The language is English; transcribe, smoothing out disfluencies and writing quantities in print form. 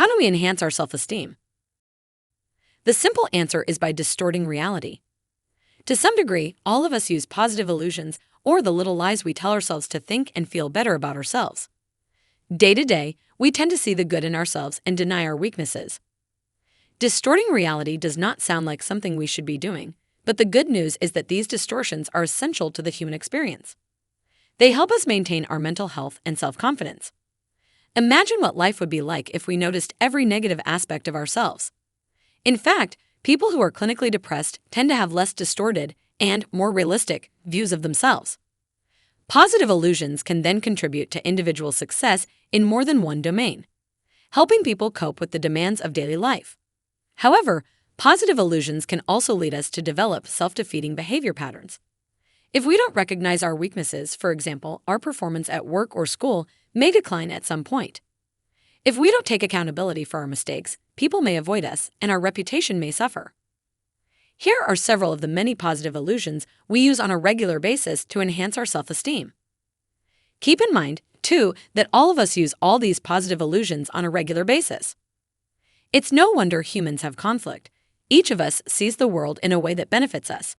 How do we enhance our self-esteem? The simple answer is by distorting reality. To some degree, all of us use positive illusions or the little lies we tell ourselves to think and feel better about ourselves. Day to day, we tend to see the good in ourselves and deny our weaknesses. Distorting reality does not sound like something we should be doing, but the good news is that these distortions are essential to the human experience. They help us maintain our mental health and self-confidence. Imagine what life would be like if we noticed every negative aspect of ourselves. In fact, people who are clinically depressed tend to have less distorted and more realistic views of themselves. Positive illusions can then contribute to individual success in more than one domain, helping people cope with the demands of daily life. However, positive illusions can also lead us to develop self-defeating behavior patterns. If we don't recognize our weaknesses, for example, our performance at work or school may decline at some point. If we don't take accountability for our mistakes, people may avoid us and our reputation may suffer. Here are several of the many positive illusions we use on a regular basis to enhance our self-esteem. Keep in mind, too, that all of us use all these positive illusions on a regular basis. It's no wonder humans have conflict. Each of us sees the world in a way that benefits us.